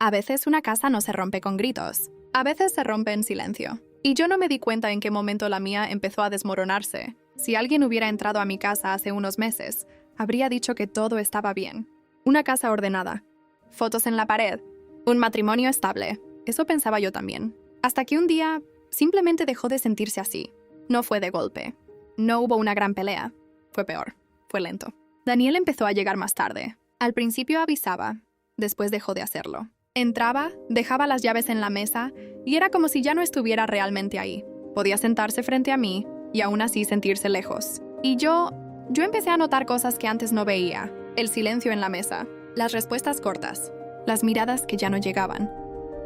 A veces una casa no se rompe con gritos. A veces se rompe en silencio. Y yo no me di cuenta en qué momento la mía empezó a desmoronarse. Si alguien hubiera entrado a mi casa hace unos meses, habría dicho que todo estaba bien. Una casa ordenada. Fotos en la pared. Un matrimonio estable. Eso pensaba yo también. Hasta que un día simplemente dejó de sentirse así. No fue de golpe. No hubo una gran pelea. Fue peor. Fue lento. Daniel empezó a llegar más tarde. Al principio avisaba. Después dejó de hacerlo. Entraba, dejaba las llaves en la mesa y era como si ya no estuviera realmente ahí. Podía sentarse frente a mí y aún así sentirse lejos. Y yo empecé a notar cosas que antes no veía. El silencio en la mesa, las respuestas cortas, las miradas que ya no llegaban.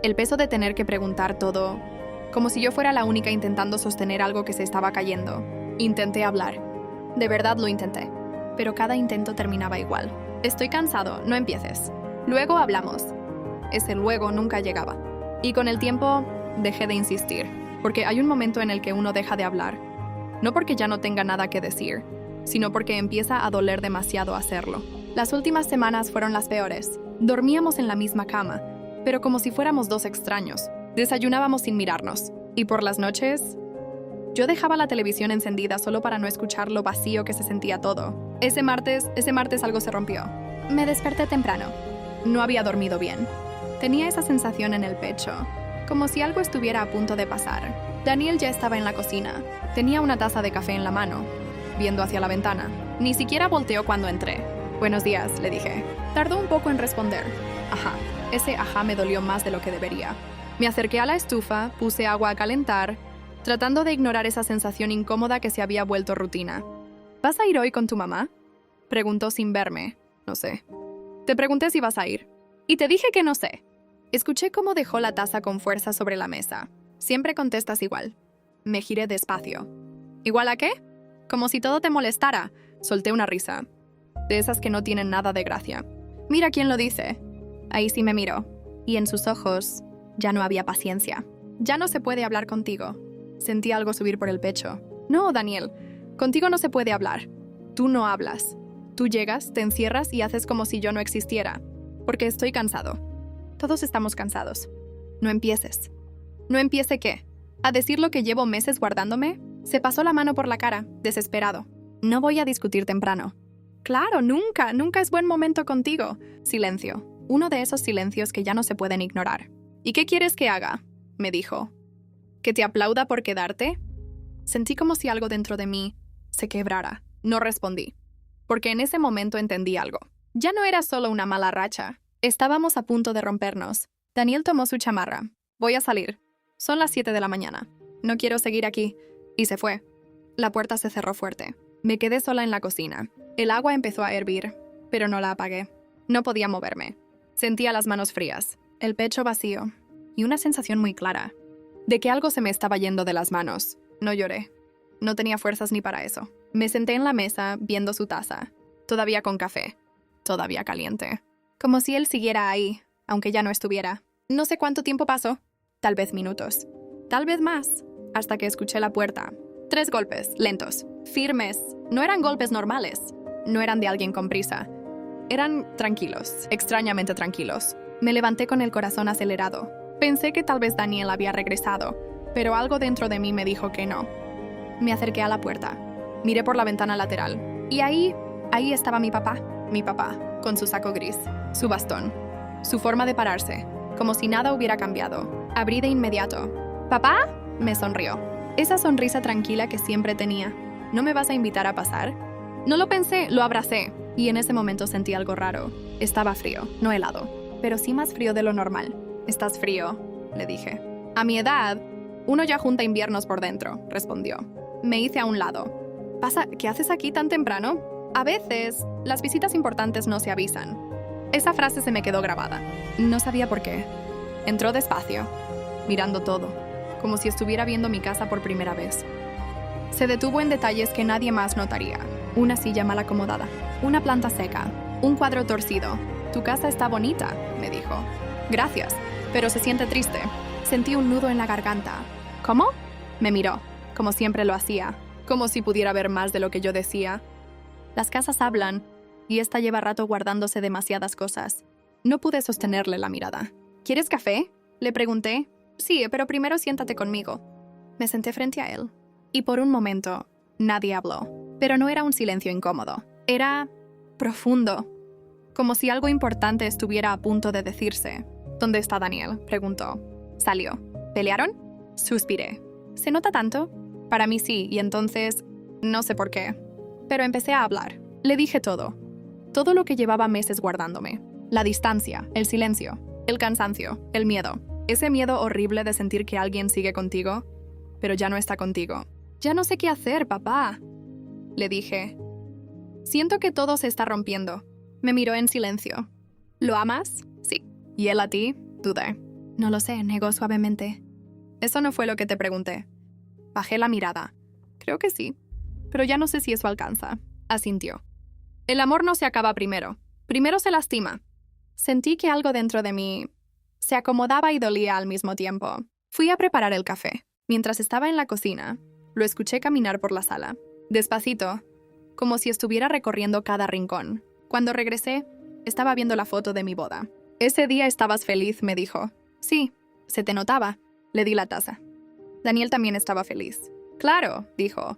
El peso de tener que preguntar todo, como si yo fuera la única intentando sostener algo que se estaba cayendo. Intenté hablar. De verdad lo intenté. Pero cada intento terminaba igual. Estoy cansado, no empieces. Luego hablamos. Ese luego nunca llegaba. Y con el tiempo, dejé de insistir, porque hay un momento en el que uno deja de hablar. No porque ya no tenga nada que decir, sino porque empieza a doler demasiado hacerlo. Las últimas semanas fueron las peores. Dormíamos en la misma cama, pero como si fuéramos dos extraños. Desayunábamos sin mirarnos. Y por las noches, yo dejaba la televisión encendida solo para no escuchar lo vacío que se sentía todo. Ese martes algo se rompió. Me desperté temprano. No había dormido bien. Tenía esa sensación en el pecho, como si algo estuviera a punto de pasar. Daniel ya estaba en la cocina. Tenía una taza de café en la mano, viendo hacia la ventana. Ni siquiera volteó cuando entré. «Buenos días», le dije. Tardó un poco en responder. Ajá. Ese ajá me dolió más de lo que debería. Me acerqué a la estufa, puse agua a calentar, tratando de ignorar esa sensación incómoda que se había vuelto rutina. «¿Vas a ir hoy con tu mamá?», preguntó sin verme. No sé. Te pregunté si vas a ir. Y te dije que no sé. Escuché cómo dejó la taza con fuerza sobre la mesa. Siempre contestas igual. Me giré despacio. ¿Igual a qué? Como si todo te molestara. Solté una risa. De esas que no tienen nada de gracia. Mira quién lo dice. Ahí sí me miró. Y en sus ojos ya no había paciencia. Ya no se puede hablar contigo. Sentí algo subir por el pecho. No, Daniel. Contigo no se puede hablar. Tú no hablas. Tú llegas, te encierras y haces como si yo no existiera. Porque estoy cansado. Todos estamos cansados. No empieces. ¿No empiece qué? ¿A decir lo que llevo meses guardándome? Se pasó la mano por la cara, desesperado. No voy a discutir temprano. Claro, nunca es buen momento contigo. Silencio. Uno de esos silencios que ya no se pueden ignorar. ¿Y qué quieres que haga?, me dijo. ¿Que te aplauda por quedarte? Sentí como si algo dentro de mí se quebrara. No respondí. Porque en ese momento entendí algo. Ya no era solo una mala racha. Estábamos a punto de rompernos. Daniel tomó su chamarra. Voy a salir. Son las 7 de la mañana. No quiero seguir aquí. Y se fue. La puerta se cerró fuerte. Me quedé sola en la cocina. El agua empezó a hervir, pero no la apagué. No podía moverme. Sentía las manos frías, el pecho vacío y una sensación muy clara de que algo se me estaba yendo de las manos. No lloré. No tenía fuerzas ni para eso. Me senté en la mesa viendo su taza, todavía con café, todavía caliente. Como si él siguiera ahí, aunque ya no estuviera. No sé cuánto tiempo pasó. Tal vez minutos. Tal vez más. Hasta que escuché la puerta. 3 golpes, lentos, firmes. No eran golpes normales. No eran de alguien con prisa. Eran tranquilos, extrañamente tranquilos. Me levanté con el corazón acelerado. Pensé que tal vez Daniel había regresado, pero algo dentro de mí me dijo que no. Me acerqué a la puerta. Miré por la ventana lateral. Y ahí estaba mi papá. Mi papá, con su saco gris, su bastón, su forma de pararse, como si nada hubiera cambiado. Abrí de inmediato. ¿Papá?, me sonrió. Esa sonrisa tranquila que siempre tenía. ¿No me vas a invitar a pasar? No lo pensé, lo abracé. Y en ese momento sentí algo raro. Estaba frío, no helado, pero sí más frío de lo normal. «¿Estás frío?», le dije. «A mi edad, uno ya junta inviernos por dentro», respondió. Me hice a un lado. «¿Pasa? ¿Qué haces aquí tan temprano? A veces, las visitas importantes no se avisan». Esa frase se me quedó grabada. No sabía por qué. Entró despacio, mirando todo, como si estuviera viendo mi casa por primera vez. Se detuvo en detalles que nadie más notaría. Una silla mal acomodada, una planta seca, un cuadro torcido. «Tu casa está bonita», me dijo. «Gracias, pero se siente triste». Sentí un nudo en la garganta. «¿Cómo?», me miró, como siempre lo hacía, como si pudiera ver más de lo que yo decía. Las casas hablan, y esta lleva rato guardándose demasiadas cosas. No pude sostenerle la mirada. ¿Quieres café? Le pregunté. Sí, pero primero siéntate conmigo. Me senté frente a él. Y por un momento, nadie habló. Pero no era un silencio incómodo. Era profundo. Como si algo importante estuviera a punto de decirse. ¿Dónde está Daniel?, preguntó. Salió. ¿Pelearon? Suspiré. ¿Se nota tanto? Para mí sí, y entonces, no sé por qué. Pero empecé a hablar. Le dije todo. Todo lo que llevaba meses guardándome. La distancia, el silencio, el cansancio, el miedo. Ese miedo horrible de sentir que alguien sigue contigo, pero ya no está contigo. Ya no sé qué hacer, papá. Le dije. Siento que todo se está rompiendo. Me miró en silencio. ¿Lo amas? Sí. ¿Y él a ti? Dudé. No lo sé, negó suavemente. Eso no fue lo que te pregunté. Bajé la mirada. Creo que sí, pero ya no sé si eso alcanza. Asintió. El amor no se acaba primero. Primero se lastima. Sentí que algo dentro de mí se acomodaba y dolía al mismo tiempo. Fui a preparar el café. Mientras estaba en la cocina, lo escuché caminar por la sala. Despacito, como si estuviera recorriendo cada rincón. Cuando regresé, estaba viendo la foto de mi boda. Ese día estabas feliz, me dijo. Sí, se te notaba. Le di la taza. Daniel también estaba feliz. Claro, dijo.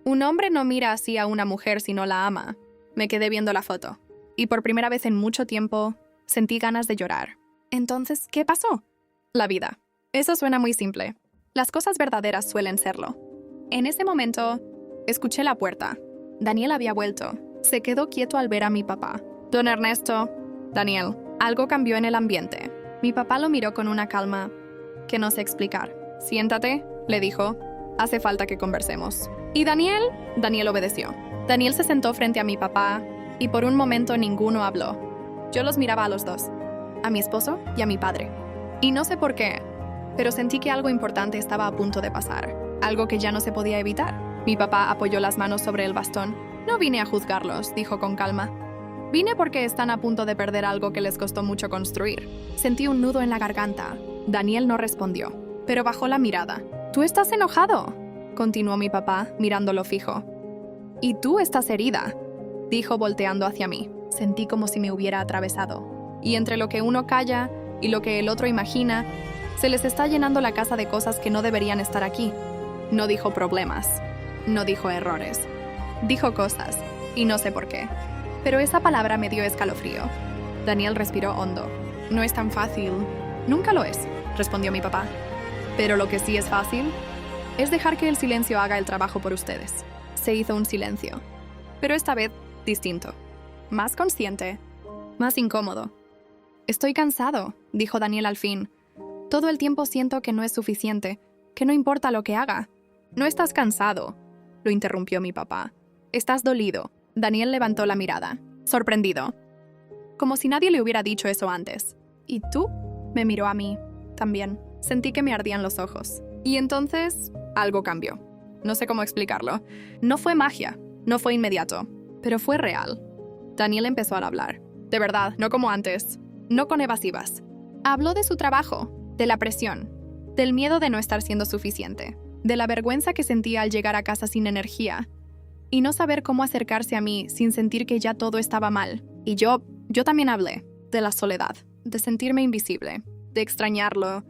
Un hombre no mira así a una mujer si no la ama. Me quedé viendo la foto. Y por primera vez en mucho tiempo, sentí ganas de llorar. Entonces, ¿qué pasó? La vida. Eso suena muy simple. Las cosas verdaderas suelen serlo. En ese momento, escuché la puerta. Daniel había vuelto. Se quedó quieto al ver a mi papá. Don Ernesto. Daniel. Algo cambió en el ambiente. Mi papá lo miró con una calma que no sé explicar. Siéntate, le dijo. Hace falta que conversemos. ¿Y Daniel? Daniel obedeció. Daniel se sentó frente a mi papá y por un momento ninguno habló. Yo los miraba a los dos, a mi esposo y a mi padre. Y no sé por qué, pero sentí que algo importante estaba a punto de pasar, algo que ya no se podía evitar. Mi papá apoyó las manos sobre el bastón. No vine a juzgarlos, dijo con calma. Vine porque están a punto de perder algo que les costó mucho construir. Sentí un nudo en la garganta. Daniel no respondió, pero bajó la mirada. ¿Tú estás enojado?, continuó mi papá, mirándolo fijo. «Y tú estás herida», dijo volteando hacia mí. Sentí como si me hubiera atravesado. Y entre lo que uno calla y lo que el otro imagina, se les está llenando la casa de cosas que no deberían estar aquí. No dijo problemas, no dijo errores. Dijo cosas, y no sé por qué. Pero esa palabra me dio escalofrío. Daniel respiró hondo. «No es tan fácil». «Nunca lo es», respondió mi papá. «Pero lo que sí es fácil es dejar que el silencio haga el trabajo por ustedes». Se hizo un silencio, pero esta vez distinto. Más consciente, más incómodo. «Estoy cansado», dijo Daniel al fin. «Todo el tiempo siento que no es suficiente, que no importa lo que haga». «No estás cansado», lo interrumpió mi papá. «Estás dolido». Daniel levantó la mirada, sorprendido, como si nadie le hubiera dicho eso antes. «¿Y tú?», me miró a mí, también. Sentí que me ardían los ojos. Y entonces, algo cambió. No sé cómo explicarlo. No fue magia, no fue inmediato, pero fue real. Daniel empezó a hablar. De verdad, no como antes. No con evasivas. Habló de su trabajo, de la presión, del miedo de no estar siendo suficiente, de la vergüenza que sentía al llegar a casa sin energía y no saber cómo acercarse a mí sin sentir que ya todo estaba mal. Y yo también hablé de la soledad, de sentirme invisible, de extrañarlo,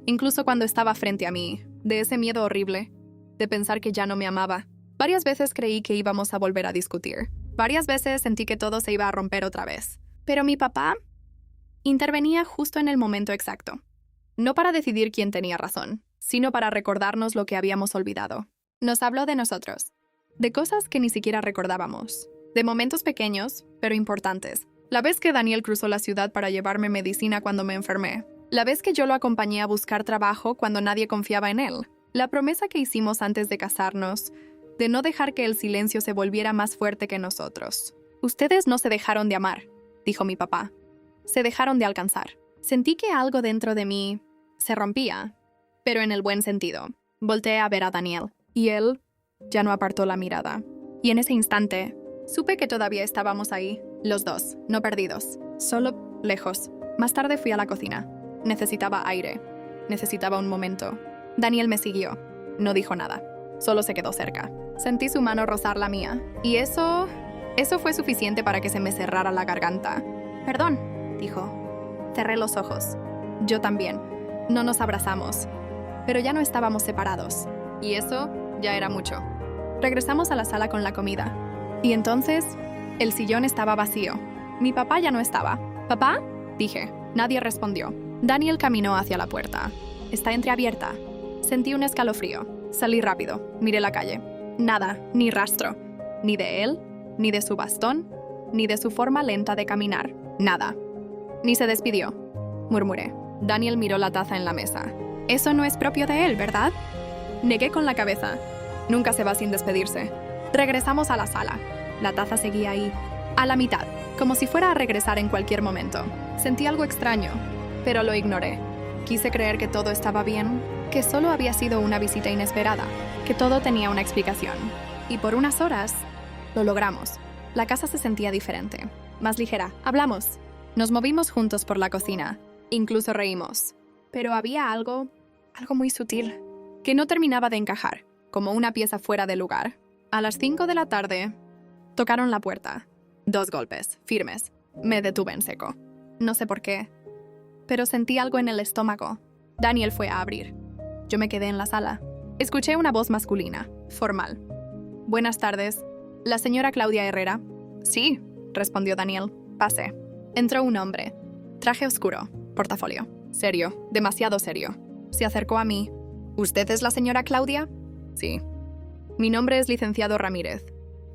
incluso cuando estaba frente a mí, de ese miedo horrible, de pensar que ya no me amaba. Varias veces creí que íbamos a volver a discutir. Varias veces sentí que todo se iba a romper otra vez. Pero mi papá intervenía justo en el momento exacto. No para decidir quién tenía razón, sino para recordarnos lo que habíamos olvidado. Nos habló de nosotros, de cosas que ni siquiera recordábamos, de momentos pequeños, pero importantes. La vez que Daniel cruzó la ciudad para llevarme medicina cuando me enfermé. La vez que yo lo acompañé a buscar trabajo cuando nadie confiaba en él. La promesa que hicimos antes de casarnos, de no dejar que el silencio se volviera más fuerte que nosotros. Ustedes no se dejaron de amar, dijo mi papá. Se dejaron de alcanzar. Sentí que algo dentro de mí se rompía, pero en el buen sentido. Volteé a ver a Daniel, y él ya no apartó la mirada. Y en ese instante, supe que todavía estábamos ahí, los dos, no perdidos, solo lejos. Más tarde fui a la cocina. Necesitaba aire. Necesitaba un momento. Daniel me siguió. No dijo nada. Solo se quedó cerca. Sentí su mano rozar la mía. Y eso fue suficiente para que se me cerrara la garganta. «Perdón», dijo. Cerré los ojos. Yo también. No nos abrazamos. Pero ya no estábamos separados. Y eso ya era mucho. Regresamos a la sala con la comida. Y entonces, el sillón estaba vacío. Mi papá ya no estaba. ¿Papá?, dije. Nadie respondió. Daniel caminó hacia la puerta. Está entreabierta. Sentí un escalofrío. Salí rápido. Miré la calle. Nada, ni rastro. Ni de él, ni de su bastón, ni de su forma lenta de caminar. Nada. Ni se despidió. Murmuré. Daniel miró la taza en la mesa. Eso no es propio de él, ¿verdad? Negué con la cabeza. Nunca se va sin despedirse. Regresamos a la sala. La taza seguía ahí, a la mitad, como si fuera a regresar en cualquier momento. Sentí algo extraño, pero lo ignoré. Quise creer que todo estaba bien, que solo había sido una visita inesperada, que todo tenía una explicación. Y por unas horas, lo logramos. La casa se sentía diferente, más ligera. Hablamos. Nos movimos juntos por la cocina. Incluso reímos. Pero había algo muy sutil, que no terminaba de encajar, como una pieza fuera de lugar. A las 5 de la tarde, tocaron la puerta. 2 golpes, firmes. Me detuve en seco. No sé por qué, pero sentí algo en el estómago. Daniel fue a abrir. Yo me quedé en la sala. Escuché una voz masculina, formal. Buenas tardes. ¿La señora Claudia Herrera? Sí, respondió Daniel. Pase. Entró un hombre. Traje oscuro, portafolio. Serio, demasiado serio. Se acercó a mí. ¿Usted es la señora Claudia? Sí. Mi nombre es licenciado Ramírez.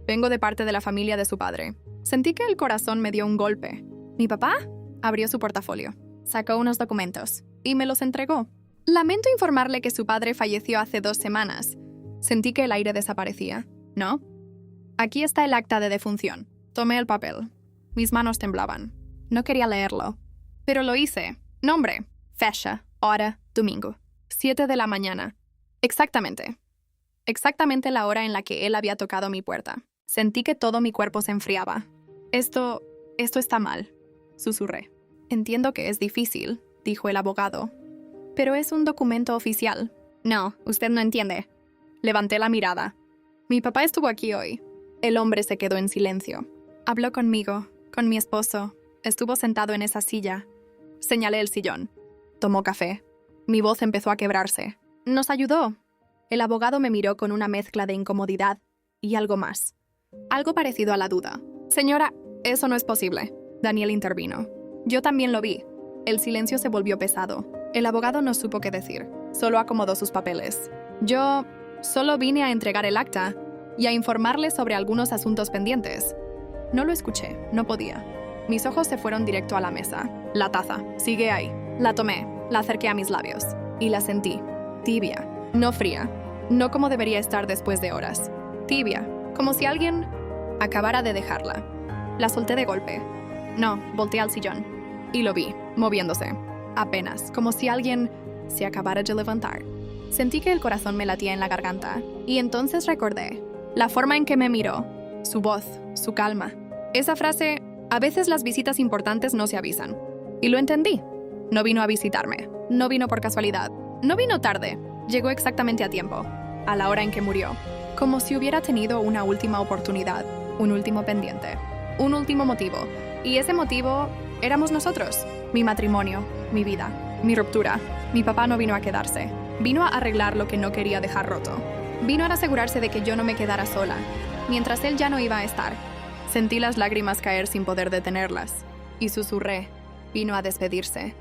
Vengo de parte de la familia de su padre. Sentí que el corazón me dio un golpe. ¿Mi papá? Abrió su portafolio. Sacó unos documentos y me los entregó. Lamento informarle que su padre falleció hace 2 semanas. Sentí que el aire desaparecía. ¿No? Aquí está el acta de defunción. Tomé el papel. Mis manos temblaban. No quería leerlo. Pero lo hice. Nombre, fecha, hora, domingo. 7 de la mañana. Exactamente. Exactamente la hora en la que él había tocado mi puerta. Sentí que todo mi cuerpo se enfriaba. Esto está mal, susurré. Entiendo que es difícil, dijo el abogado. Pero es un documento oficial. No, usted no entiende. Levanté la mirada. Mi papá estuvo aquí hoy. El hombre se quedó en silencio. Habló conmigo, con mi esposo. Estuvo sentado en esa silla. Señalé el sillón. Tomó café. Mi voz empezó a quebrarse. Nos ayudó. El abogado me miró con una mezcla de incomodidad y algo más. Algo parecido a la duda. Señora, eso no es posible. Daniel intervino. Yo también lo vi. El silencio se volvió pesado. El abogado no supo qué decir. Solo acomodó sus papeles. Yo solo vine a entregar el acta y a informarle sobre algunos asuntos pendientes. No lo escuché. No podía. Mis ojos se fueron directo a la mesa. La taza. Sigue ahí. La tomé. La acerqué a mis labios. Y la sentí. Tibia. No fría. No como debería estar después de horas. Tibia. Como si alguien acabara de dejarla. La solté de golpe. No, volteé al sillón. Y lo vi, moviéndose. Apenas, como si alguien se acabara de levantar. Sentí que el corazón me latía en la garganta. Y entonces recordé la forma en que me miró. Su voz, su calma. Esa frase, a veces las visitas importantes no se avisan. Y lo entendí. No vino a visitarme. No vino por casualidad. No vino tarde. Llegó exactamente a tiempo. A la hora en que murió. Como si hubiera tenido una última oportunidad. Un último pendiente. Un último motivo. Y ese motivo éramos nosotros. Mi matrimonio, mi vida, mi ruptura. Mi papá no vino a quedarse. Vino a arreglar lo que no quería dejar roto. Vino a asegurarse de que yo no me quedara sola, mientras él ya no iba a estar. Sentí las lágrimas caer sin poder detenerlas. Y susurré. Vino a despedirse.